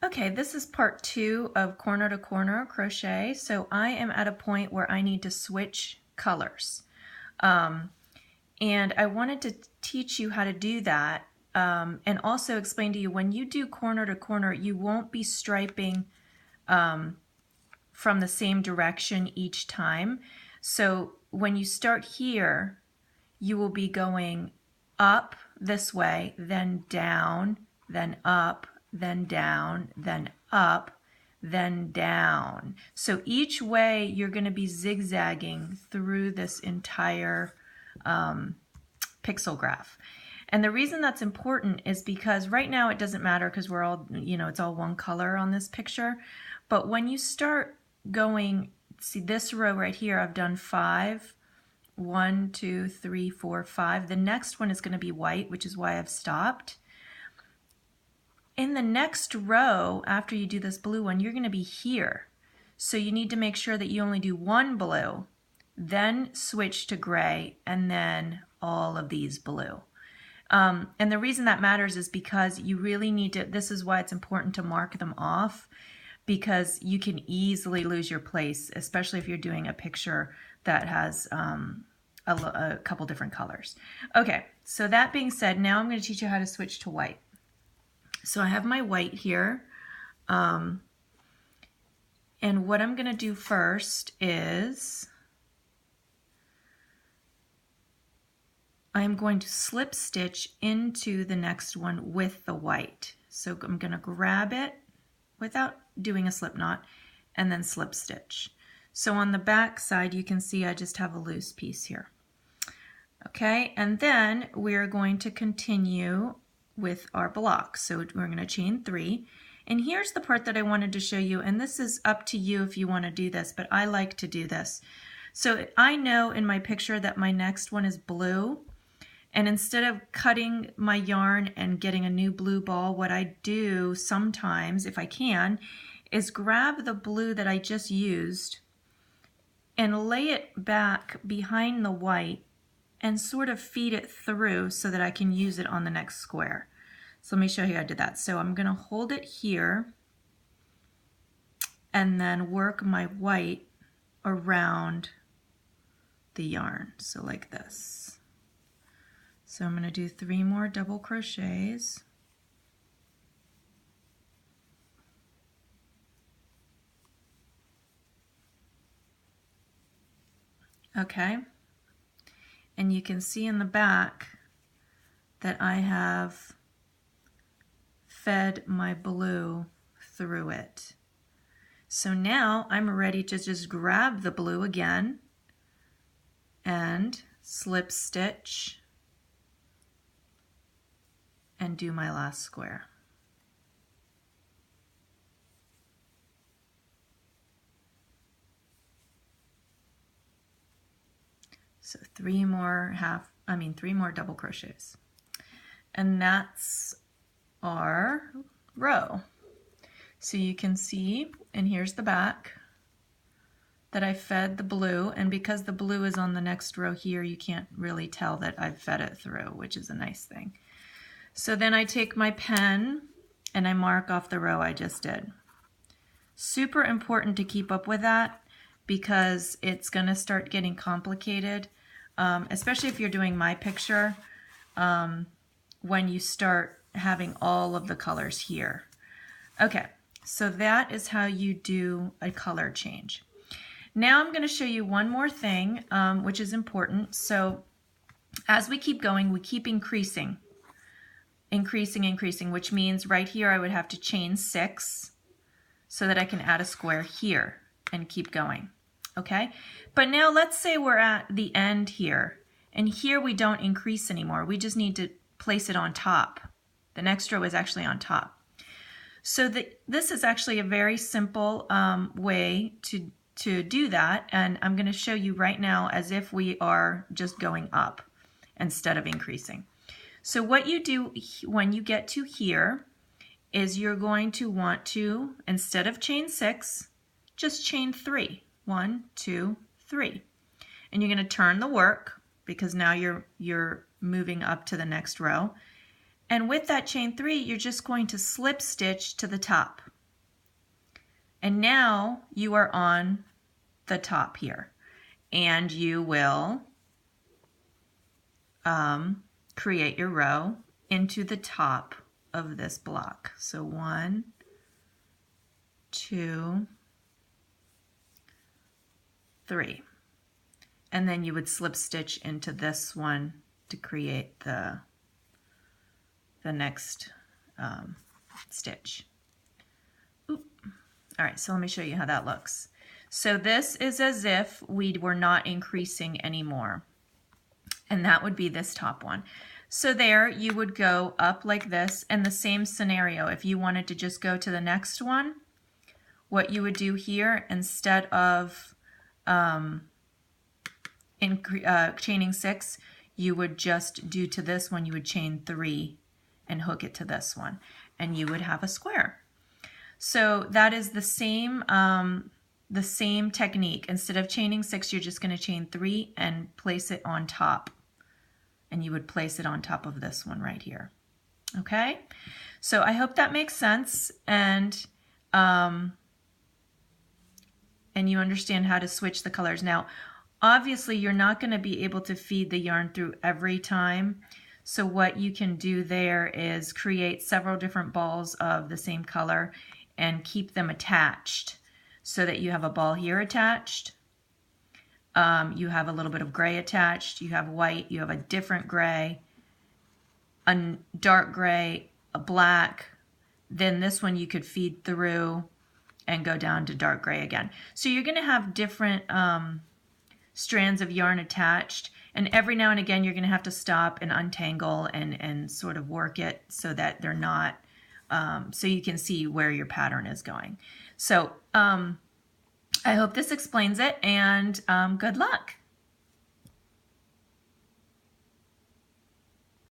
Okay, this is part 2 of corner to corner crochet. So I am at a point where I need to switch colors. And I wanted to teach you how to do that and also explain to you when you do corner to corner, you won't be striping from the same direction each time. So when you start here, you will be going up this way, then down, then up, then down, then up, then down. So each way you're going to be zigzagging through this entire pixel graph. And the reason that's important is because right now it doesn't matter because we're all, it's all one color on this picture. But when you start going, see this row right here, I've done 5. 1, 2, 3, 4, 5. The next one is going to be white, which is why I've stopped. In the next row, after you do this blue one, you're going to be here. So you need to make sure that you only do one blue, then switch to gray, and then all of these blue. And the reason that matters is because you really need to, this is why it's important to mark them off, because you can easily lose your place, especially if you're doing a picture that has a couple different colors. Okay, so that being said, now I'm going to teach you how to switch to white. So I have my white here, and what I'm going to do first is I'm going to slip stitch into the next one with the white. So I'm going to grab it without doing a slip knot and then slip stitch. So on the back side you can see I just have a loose piece here. Okay, and then we're going to continue with our block. So we're going to chain 3. And here's the part that I wanted to show you, and this is up to you if you want to do this, but I like to do this. So I know in my picture that my next one is blue, and instead of cutting my yarn and getting a new blue ball, what I do sometimes, if I can, is grab the blue that I just used and lay it back behind the white and sort of feed it through so that I can use it on the next square. So let me show you how I did that. So I'm going to hold it here and then work my white around the yarn. So like this. So I'm going to do 3 more double crochets. Okay. And you can see in the back that I have fed my blue through it. So now I'm ready to just grab the blue again and slip stitch and do my last square. So 3 more double crochets. And that's our row. So you can see, and here's the back, that I fed the blue, and because the blue is on the next row here, you can't really tell that I've fed it through, which is a nice thing. So then I take my pen and I mark off the row I just did. Super important to keep up with that because it's going to start getting complicated, especially if you're doing my picture, when you start having all of the colors here. Okay, so that is how you do a color change. Now I'm going to show you one more thing, which is important. So as we keep going, we keep increasing, which means right here I would have to chain 6 so that I can add a square here and keep going. Okay, but now let's say we're at the end here, and here we don't increase anymore. We just need to place it on top. The next row is actually on top. So this is actually a very simple way to do that, and I'm going to show you right now as if we are just going up instead of increasing. So what you do when you get to here is you're going to want to, instead of chain 6, just chain 3. 1, 2, 3. And you're going to turn the work because now you're moving up to the next row. And with that chain 3, you're just going to slip stitch to the top. And now you are on the top here, and you will create your row into the top of this block. So 1, 2, 3. And then you would slip stitch into this one to create the next stitch. Oop. All right, so let me show you how that looks. So this is as if we were not increasing anymore, and that would be this top one. So there you would go up like this, and the same scenario, if you wanted to just go to the next one, what you would do here, instead of chaining 6, you would just do to this one, you would chain 3 and hook it to this one, and you would have a square. So that is the same technique. Instead of chaining 6, you're just going to chain 3 and place it on top, and you would place it on top of this one right here. Okay, so I hope that makes sense, and you understand how to switch the colors. Now, obviously, you're not going to be able to feed the yarn through every time. So what you can do there is create several different balls of the same color and keep them attached so that you have a ball here attached. You have a little bit of gray attached. You have white. You have a different gray, a dark gray, a black. Then this one you could feed through and go down to dark gray again. So you're going to have different strands of yarn attached, and every now and again you're going to have to stop and untangle and sort of work it so that they're not, so you can see where your pattern is going. So I hope this explains it, and good luck.